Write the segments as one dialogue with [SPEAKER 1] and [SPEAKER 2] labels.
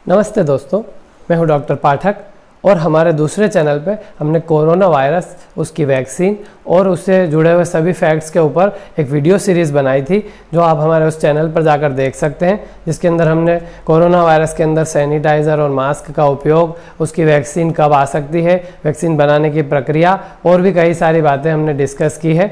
[SPEAKER 1] नमस्ते दोस्तों, मैं हूं डॉक्टर पाठक और हमारे दूसरे चैनल पे हमने कोरोना वायरस, उसकी वैक्सीन और उससे जुड़े हुए सभी फैक्ट्स के ऊपर एक वीडियो सीरीज़ बनाई थी जो आप हमारे उस चैनल पर जाकर देख सकते हैं, जिसके अंदर हमने कोरोना वायरस के अंदर सैनिटाइज़र और मास्क का उपयोग, उसकी वैक्सीन कब आ सकती है, वैक्सीन बनाने की प्रक्रिया और भी कई सारी बातें हमने डिस्कस की है।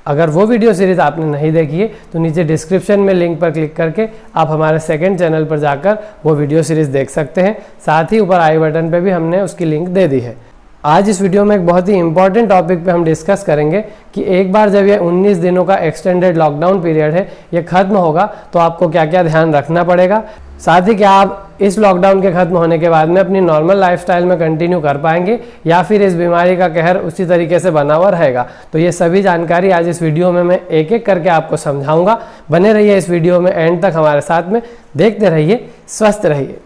[SPEAKER 1] अगर वो वीडियो सीरीज़ आपने नहीं देखी है तो नीचे डिस्क्रिप्शन में लिंक पर क्लिक करके आप हमारे सेकंड चैनल पर जाकर वो वीडियो सीरीज़ देख सकते हैं। साथ ही ऊपर आई बटन पे भी हमने उसकी लिंक दे दी है। आज इस वीडियो में एक बहुत ही इंपॉर्टेंट टॉपिक पे हम डिस्कस करेंगे कि एक बार जब ये 19 दिनों का एक्सटेंडेड लॉकडाउन पीरियड है ये ख़त्म होगा तो आपको क्या क्या ध्यान रखना पड़ेगा, साथ ही क्या आप इस लॉकडाउन के ख़त्म होने के बाद में अपनी नॉर्मल लाइफस्टाइल में कंटिन्यू कर पाएंगे या फिर इस बीमारी का कहर उसी तरीके से बना हुआ रहेगा। तो ये सभी जानकारी आज इस वीडियो में मैं एक एक करके आपको समझाऊंगा। बने रहिए इस वीडियो में एंड तक हमारे साथ में, देखते रहिए, स्वस्थ रहिए।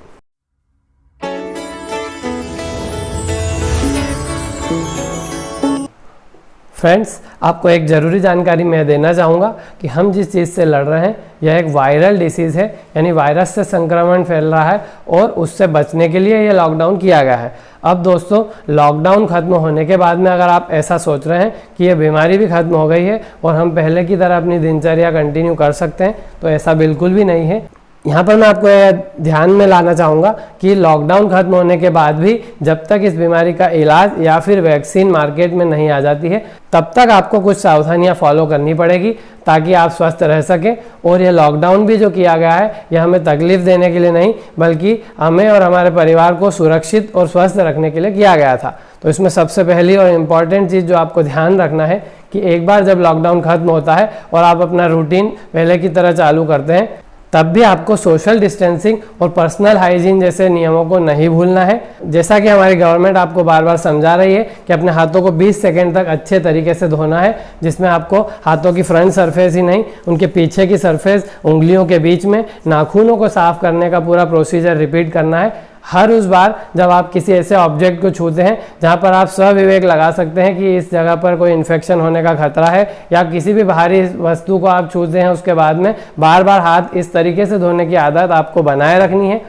[SPEAKER 1] फ्रेंड्स, आपको एक ज़रूरी जानकारी मैं देना चाहूँगा कि हम जिस चीज़ से लड़ रहे हैं यह एक वायरल डिसीज़ है, यानी वायरस से संक्रमण फैल रहा है और उससे बचने के लिए ये लॉकडाउन किया गया है। अब दोस्तों, लॉकडाउन ख़त्म होने के बाद में अगर आप ऐसा सोच रहे हैं कि ये बीमारी भी ख़त्म हो गई है और हम पहले की तरह अपनी दिनचर्या कंटिन्यू कर सकते हैं, तो ऐसा बिल्कुल भी नहीं है। यहाँ पर मैं आपको ध्यान में लाना चाहूँगा कि लॉकडाउन खत्म होने के बाद भी जब तक इस बीमारी का इलाज या फिर वैक्सीन मार्केट में नहीं आ जाती है तब तक आपको कुछ सावधानियाँ फॉलो करनी पड़ेगी ताकि आप स्वस्थ रह सकें। और ये लॉकडाउन भी जो किया गया है यह हमें तकलीफ देने के लिए नहीं बल्कि हमें और हमारे परिवार को सुरक्षित और स्वस्थ रखने के लिए किया गया था। तो इसमें सबसे पहली और इम्पॉर्टेंट चीज़ जो आपको ध्यान रखना है कि एक बार जब लॉकडाउन खत्म होता है और आप अपना रूटीन पहले की तरह चालू करते हैं तब भी आपको सोशल डिस्टेंसिंग और पर्सनल हाइजीन जैसे नियमों को नहीं भूलना है। जैसा कि हमारी गवर्नमेंट आपको बार बार समझा रही है कि अपने हाथों को 20 सेकंड तक अच्छे तरीके से धोना है, जिसमें आपको हाथों की फ्रंट सरफेस ही नहीं उनके पीछे की सरफेस, उंगलियों के बीच में, नाखूनों को साफ करने का पूरा प्रोसीजर रिपीट करना है हर उस बार जब आप किसी ऐसे ऑब्जेक्ट को छूते हैं जहां पर आप स्वविवेक लगा सकते हैं कि इस जगह पर कोई इन्फेक्शन होने का खतरा है, या किसी भी बाहरी वस्तु को आप छूते हैं उसके बाद में बार बार हाथ इस तरीके से धोने की आदत आपको बनाए रखनी है।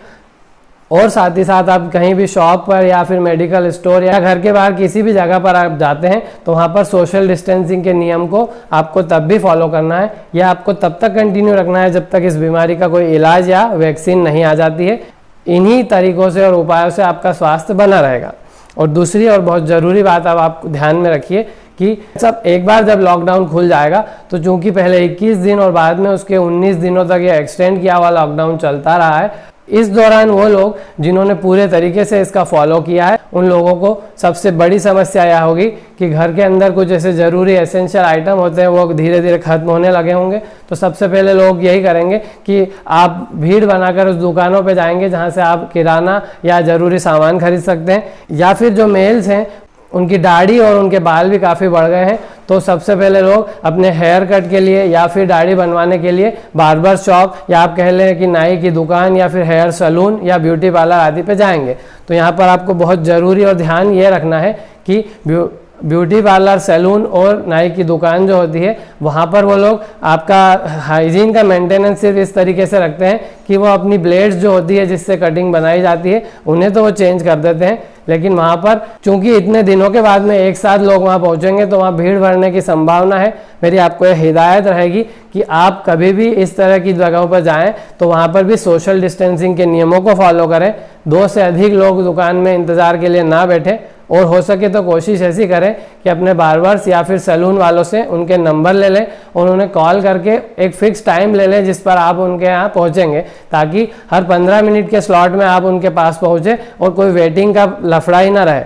[SPEAKER 1] और साथ ही साथ आप कहीं भी शॉप पर या फिर मेडिकल स्टोर या घर के बाहर किसी भी जगह पर आप जाते हैं तो वहाँ पर सोशल डिस्टेंसिंग के नियम को आपको तब भी फॉलो करना है, या आपको तब तक कंटिन्यू रखना है जब तक इस बीमारी का कोई इलाज या वैक्सीन नहीं आ जाती है। इन्हीं तरीकों से और उपायों से आपका स्वास्थ्य बना रहेगा। और दूसरी और बहुत ज़रूरी बात अब आप ध्यान में रखिए कि सब एक बार जब लॉकडाउन खुल जाएगा तो चूंकि पहले 21 दिन और बाद में उसके 19 दिनों तक ये एक्सटेंड किया हुआ लॉकडाउन चलता रहा है, इस दौरान वो लोग जिन्होंने पूरे तरीके से इसका फॉलो किया है उन लोगों को सबसे बड़ी समस्या यह होगी कि घर के अंदर कुछ ऐसे ज़रूरी एसेंशियल आइटम होते हैं वो धीरे धीरे खत्म होने लगे होंगे। तो सबसे पहले लोग यही करेंगे कि आप भीड़ बनाकर उस दुकानों पे जाएंगे जहां से आप किराना या ज़रूरी सामान खरीद सकते हैं, या फिर जो मेल्स हैं उनकी दाढ़ी और उनके बाल भी काफ़ी बढ़ गए हैं तो सबसे पहले लोग अपने हेयर कट के लिए या फिर दाढ़ी बनवाने के लिए बार्बर शॉप या आप कह लें कि नाई की दुकान या फिर हेयर सैलून या ब्यूटी पार्लर आदि पे जाएंगे। तो यहाँ पर आपको बहुत ज़रूरी और ध्यान ये रखना है कि ब्यूटी पार्लर, सैलून और नाई की दुकान जो होती है वहाँ पर वो लोग आपका हाइजीन का मेंटेनेंस सिर्फ इस तरीके से रखते हैं कि वो अपनी ब्लेड्स जो होती है जिससे कटिंग बनाई जाती है उन्हें तो वो चेंज कर देते हैं, लेकिन वहाँ पर चूंकि इतने दिनों के बाद में एक साथ लोग वहाँ पहुँचेंगे तो वहाँ भीड़ बढ़ने की संभावना है। मेरी आपको यह हिदायत रहेगी कि आप कभी भी इस तरह की जगहों पर जाएं तो वहाँ पर भी सोशल डिस्टेंसिंग के नियमों को फॉलो करें। 2 से अधिक लोग दुकान में इंतज़ार के लिए ना बैठें और हो सके तो कोशिश ऐसी करें कि अपने बार्बर्स या फिर सैलून वालों से उनके नंबर ले लें और उन्हें कॉल करके एक फ़िक्स टाइम ले लें जिस पर आप उनके यहाँ पहुँचेंगे, ताकि हर 15 मिनट के स्लॉट में आप उनके पास पहुँचे और कोई वेटिंग का लफड़ा ही ना रहे।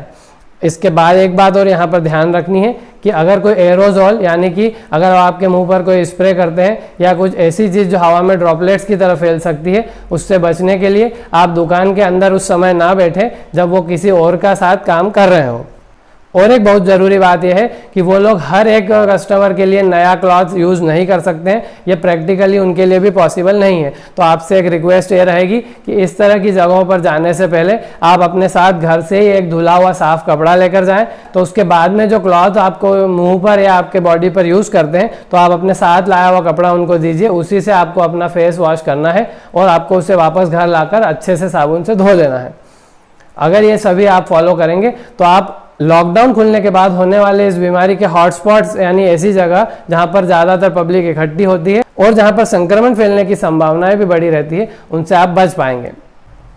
[SPEAKER 1] इसके बाद एक बात और यहाँ पर ध्यान रखनी है कि अगर कोई एरोजॉल यानी कि अगर आपके मुंह पर कोई स्प्रे करते हैं या कुछ ऐसी चीज़ जो हवा में ड्रॉपलेट्स की तरह फैल सकती है, उससे बचने के लिए आप दुकान के अंदर उस समय ना बैठें जब वो किसी और का साथ काम कर रहे हो। और एक बहुत ज़रूरी बात यह है कि वो लोग हर एक कस्टमर के लिए नया क्लॉथ यूज़ नहीं कर सकते हैं, ये प्रैक्टिकली उनके लिए भी पॉसिबल नहीं है। तो आपसे एक रिक्वेस्ट ये रहेगी कि इस तरह की जगहों पर जाने से पहले आप अपने साथ घर से ही एक धुला हुआ साफ कपड़ा लेकर जाएं। तो उसके बाद में जो क्लॉथ आपको मुंह पर या आपके बॉडी पर यूज़ करते हैं तो आप अपने साथ लाया हुआ कपड़ा उनको दीजिए, उसी से आपको अपना फेस वॉश करना है और आपको उसे वापस घर लाकर अच्छे से साबुन से धो लेना है। अगर ये सभी आप फॉलो करेंगे तो आप लॉकडाउन खुलने के बाद होने वाले इस बीमारी के हॉटस्पॉट्स यानी ऐसी जगह जहां पर ज़्यादातर पब्लिक इकट्ठी होती है और जहां पर संक्रमण फैलने की संभावनाएं भी बढ़ी रहती है, उनसे आप बच पाएंगे।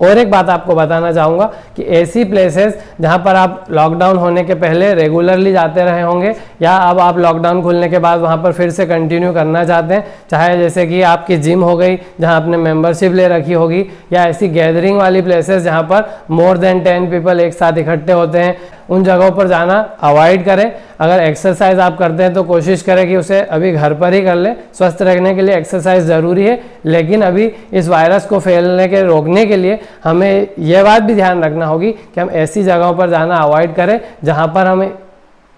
[SPEAKER 1] और एक बात आपको बताना चाहूँगा कि ऐसी प्लेसेस जहाँ पर आप लॉकडाउन होने के पहले रेगुलरली जाते रहे होंगे या अब आप लॉकडाउन खुलने के बाद वहाँ पर फिर से कंटिन्यू करना चाहते हैं, चाहे जैसे कि आपकी जिम हो गई जहाँ आपने मेंबरशिप ले रखी होगी, या ऐसी गैदरिंग वाली प्लेसेस जहाँ पर मोर देन 10 पीपल एक साथ इकट्ठे होते हैं, उन जगहों पर जाना अवॉइड करें। अगर एक्सरसाइज आप करते हैं तो कोशिश करें कि उसे अभी घर पर ही कर लें। स्वस्थ रहने के लिए एक्सरसाइज ज़रूरी है, लेकिन अभी इस वायरस को फैलने के रोकने के लिए हमें यह बात भी ध्यान रखना होगी कि हम ऐसी जगहों पर जाना अवॉइड करें जहां पर हमें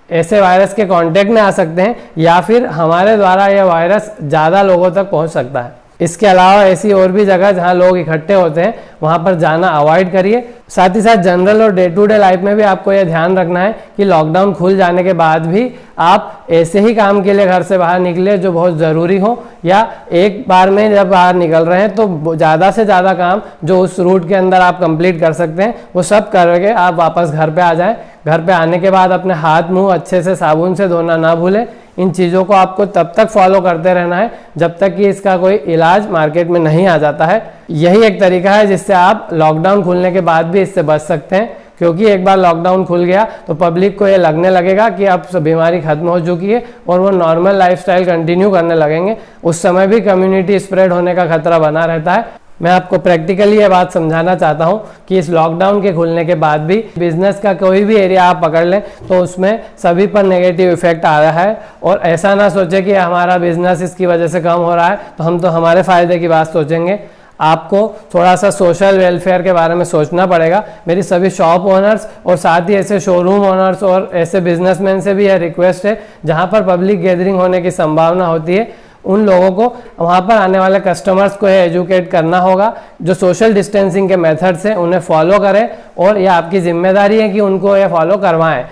[SPEAKER 1] ऐसे वायरस के कांटेक्ट में आ सकते हैं या फिर हमारे द्वारा यह वायरस ज़्यादा लोगों तक पहुंच सकता है। इसके अलावा ऐसी और भी जगह जहां लोग इकट्ठे होते हैं वहां पर जाना अवॉइड करिए। साथ ही साथ जनरल और डे टू डे लाइफ में भी आपको यह ध्यान रखना है कि लॉकडाउन खुल जाने के बाद भी आप ऐसे ही काम के लिए घर से बाहर निकले जो बहुत ज़रूरी हो, या एक बार में जब बाहर निकल रहे हैं तो ज़्यादा से ज़्यादा काम जो उस रूट के अंदर आप कंप्लीट कर सकते हैं वो सब करके आप वापस घर पे आ जाएं। घर पे आने के बाद अपने हाथ मुंह अच्छे से साबुन से धोना ना भूलें। इन चीज़ों को आपको तब तक फॉलो करते रहना है जब तक कि इसका कोई इलाज मार्केट में नहीं आ जाता है। यही एक तरीका है जिससे आप लॉकडाउन खुलने के बाद भी इससे बच सकते हैं, क्योंकि एक बार लॉकडाउन खुल गया तो पब्लिक को ये लगने लगेगा कि अब बीमारी खत्म हो चुकी है और वो नॉर्मल लाइफस्टाइल कंटिन्यू करने लगेंगे। उस समय भी कम्युनिटी स्प्रेड होने का खतरा बना रहता है। मैं आपको प्रैक्टिकली ये बात समझाना चाहता हूँ कि इस लॉकडाउन के खुलने के बाद भी बिजनेस का कोई भी एरिया आप पकड़ लें तो उसमें सभी पर नेगेटिव इफेक्ट आ रहा है। और ऐसा ना सोचे कि हमारा बिजनेस इसकी वजह से कम हो रहा है तो हम तो हमारे फ़ायदे की बात सोचेंगे। आपको थोड़ा सा सोशल वेलफेयर के बारे में सोचना पड़ेगा। मेरी सभी शॉप ओनर्स और साथ ही ऐसे शोरूम ओनर्स और ऐसे बिजनेसमैन से भी यह रिक्वेस्ट है जहाँ पर पब्लिक गैदरिंग होने की संभावना होती है, उन लोगों को वहाँ पर आने वाले कस्टमर्स को एजुकेट करना होगा। जो सोशल डिस्टेंसिंग के मेथड्स हैं उन्हें फॉलो करें और यह आपकी जिम्मेदारी है कि उनको यह फॉलो करवाएं।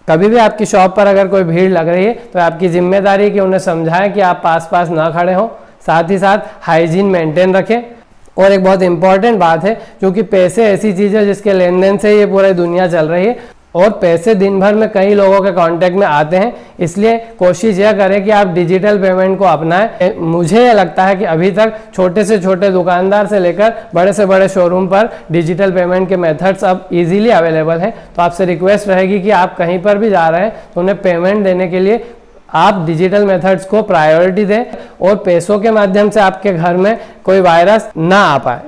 [SPEAKER 1] कभी भी आपकी शॉप पर अगर कोई भीड़ लग रही है तो आपकी जिम्मेदारी है कि उन्हें समझाएं कि आप पास पास ना खड़े हों। साथ ही साथ हाइजीन मेंटेन रखें। और एक बहुत इंपॉर्टेंट बात है, क्योंकि पैसे ऐसी चीज़ है जिसके लेन देन से ये पूरी दुनिया चल रही है और पैसे दिन भर में कई लोगों के कांटेक्ट में आते हैं, इसलिए कोशिश यह करें कि आप डिजिटल पेमेंट को अपनाएं। मुझे यह लगता है कि अभी तक छोटे से छोटे दुकानदार से लेकर बड़े से बड़े शोरूम पर डिजिटल पेमेंट के मेथड्स अब इजीली अवेलेबल हैं। तो आपसे रिक्वेस्ट रहेगी कि आप कहीं पर भी जा रहे हैं तो उन्हें पेमेंट देने के लिए आप डिजिटल मेथड्स को प्रायोरिटी दें और पैसों के माध्यम से आपके घर में कोई वायरस ना आ पाए।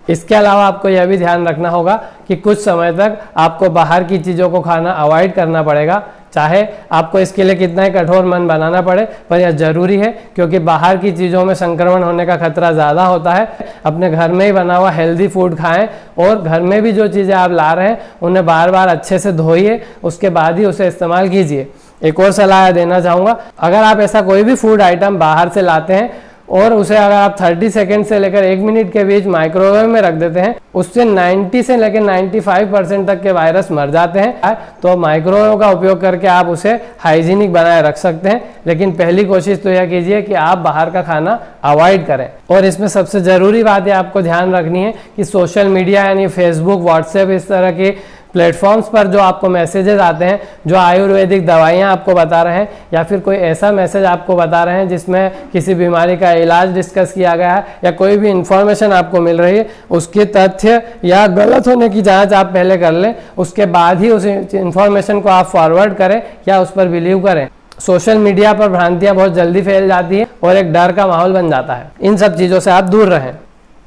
[SPEAKER 1] इसके अलावा आपको यह भी ध्यान रखना होगा कि कुछ समय तक आपको बाहर की चीज़ों को खाना अवॉइड करना पड़ेगा, चाहे आपको इसके लिए कितना ही कठोर मन बनाना पड़े, पर यह ज़रूरी है क्योंकि बाहर की चीज़ों में संक्रमण होने का खतरा ज़्यादा होता है। अपने घर में ही बना हुआ हेल्दी फूड खाएं और घर में भी जो चीज़ें आप ला रहे हैं उन्हें बार बार अच्छे से धोइए, उसके बाद ही उसे इस्तेमाल कीजिए। एक और सलाह देना चाहूँगा, अगर आप ऐसा कोई भी फूड आइटम बाहर से लाते हैं और उसे अगर आप 30 सेकेंड से लेकर 1 मिनट के बीच माइक्रोवेव में रख देते हैं, उससे 90 से लेकर 95% तक के वायरस मर जाते हैं। तो माइक्रोवेव का उपयोग करके आप उसे हाइजीनिक बनाए रख सकते हैं, लेकिन पहली कोशिश तो यह कीजिए कि आप बाहर का खाना अवॉइड करें। और इसमें सबसे ज़रूरी बात है आपको ध्यान रखनी है कि सोशल मीडिया यानी फेसबुक, व्हाट्सएप, इस तरह के प्लेटफॉर्म्स पर जो आपको मैसेजेस आते हैं, जो आयुर्वेदिक दवाइयाँ आपको बता रहे हैं या फिर कोई ऐसा मैसेज आपको बता रहे हैं जिसमें किसी बीमारी का इलाज डिस्कस किया गया है या कोई भी इंफॉर्मेशन आपको मिल रही है, उसके तथ्य या गलत होने की जांच आप पहले कर लें, उसके बाद ही उस इंफॉर्मेशन को आप फॉरवर्ड करें या उस पर बिलीव करें। सोशल मीडिया पर भ्रांतियाँ बहुत जल्दी फैल जाती हैं और एक डर का माहौल बन जाता है। इन सब चीज़ों से आप दूर रहें।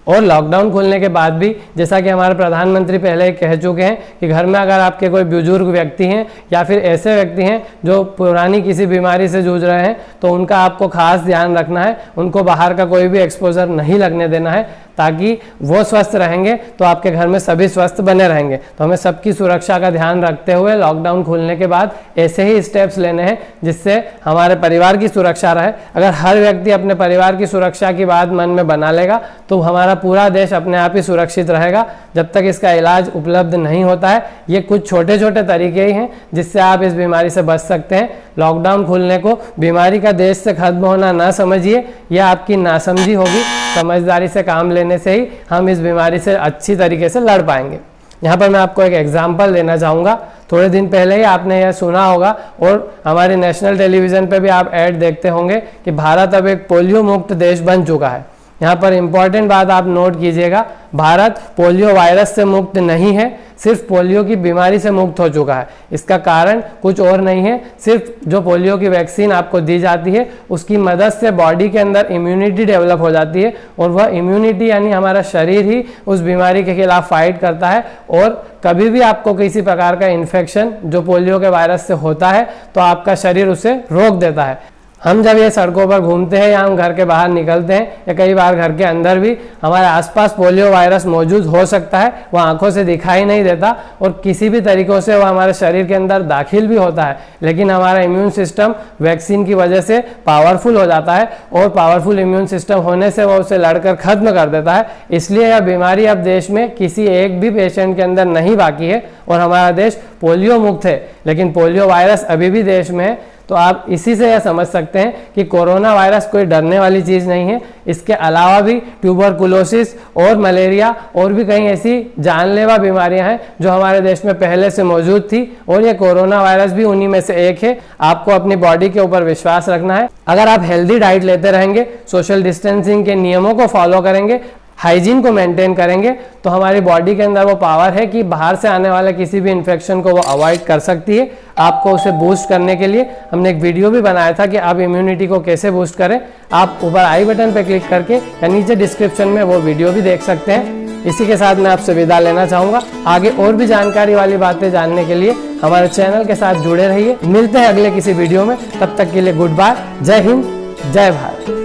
[SPEAKER 1] और लॉकडाउन खुलने के बाद भी जैसा कि हमारे प्रधानमंत्री पहले कह चुके हैं कि घर में अगर आपके कोई बुजुर्ग व्यक्ति हैं या फिर ऐसे व्यक्ति हैं जो पुरानी किसी बीमारी से जूझ रहे हैं तो उनका आपको खास ध्यान रखना है, उनको बाहर का कोई भी एक्सपोजर नहीं लगने देना है, ताकि वो स्वस्थ रहेंगे तो आपके घर में सभी स्वस्थ बने रहेंगे। तो हमें सबकी सुरक्षा का ध्यान रखते हुए लॉकडाउन खुलने के बाद ऐसे ही स्टेप्स लेने हैं जिससे हमारे परिवार की सुरक्षा रहे। अगर हर व्यक्ति अपने परिवार की सुरक्षा की बात मन में बना लेगा तो हमारा पूरा देश अपने आप ही सुरक्षित रहेगा। जब तक इसका इलाज उपलब्ध नहीं होता है, ये कुछ छोटे छोटे तरीके ही हैं जिससे आप इस बीमारी से बच सकते हैं। लॉकडाउन खुलने को बीमारी का देश से खत्म होना ना समझिए, यह आपकी नासमझी होगी। समझदारी से काम लेने से ही हम इस बीमारी से अच्छी तरीके से लड़ पाएंगे। यहाँ पर मैं आपको एक एग्जाम्पल देना चाहूँगा। थोड़े दिन पहले ही आपने यह सुना होगा और हमारे नेशनल टेलीविज़न पे भी आप ऐड देखते होंगे कि भारत अब एक पोलियो मुक्त देश बन चुका है। यहाँ पर इम्पॉर्टेंट बात आप नोट कीजिएगा, भारत पोलियो वायरस से मुक्त नहीं है, सिर्फ पोलियो की बीमारी से मुक्त हो चुका है। इसका कारण कुछ और नहीं है, सिर्फ जो पोलियो की वैक्सीन आपको दी जाती है उसकी मदद से बॉडी के अंदर इम्यूनिटी डेवलप हो जाती है और वह इम्यूनिटी यानी हमारा शरीर ही उस बीमारी के खिलाफ फाइट करता है। और कभी भी आपको किसी प्रकार का इन्फेक्शन जो पोलियो के वायरस से होता है तो आपका शरीर उसे रोक देता है। हम जब ये सड़कों पर घूमते हैं या हम घर के बाहर निकलते हैं या कई बार घर के अंदर भी हमारे आसपास पोलियो वायरस मौजूद हो सकता है, वो आंखों से दिखाई नहीं देता और किसी भी तरीक़ों से वो हमारे शरीर के अंदर दाखिल भी होता है, लेकिन हमारा इम्यून सिस्टम वैक्सीन की वजह से पावरफुल हो जाता है और पावरफुल इम्यून सिस्टम होने से वो उसे लड़कर खत्म कर देता है। इसलिए यह बीमारी अब देश में किसी एक भी पेशेंट के अंदर नहीं बाकी है और हमारा देश पोलियो मुक्त है, लेकिन पोलियो वायरस अभी भी देश में है। तो आप इसी से यह समझ सकते हैं कि कोरोना वायरस कोई डरने वाली चीज़ नहीं है। इसके अलावा भी ट्यूबरकुलोसिस और मलेरिया और भी कई ऐसी जानलेवा बीमारियां हैं जो हमारे देश में पहले से मौजूद थी और ये कोरोना वायरस भी उन्हीं में से एक है। आपको अपनी बॉडी के ऊपर विश्वास रखना है। अगर आप हेल्दी डाइट लेते रहेंगे, सोशल डिस्टेंसिंग के नियमों को फॉलो करेंगे, हाइजीन को मेंटेन करेंगे तो हमारी बॉडी के अंदर वो पावर है कि बाहर से आने वाले किसी भी इन्फेक्शन को वो अवॉइड कर सकती है। आपको उसे बूस्ट करने के लिए हमने एक वीडियो भी बनाया था कि आप इम्यूनिटी को कैसे बूस्ट करें। आप ऊपर आई बटन पर क्लिक करके या नीचे डिस्क्रिप्शन में वो वीडियो भी देख सकते हैं। इसी के साथ मैं आपसे विदा लेना चाहूँगा। आगे और भी जानकारी वाली बातें जानने के लिए हमारे चैनल के साथ जुड़े रहिए। मिलते हैं अगले किसी वीडियो में, तब तक के लिए गुड बाय। जय हिंद, जय भारत।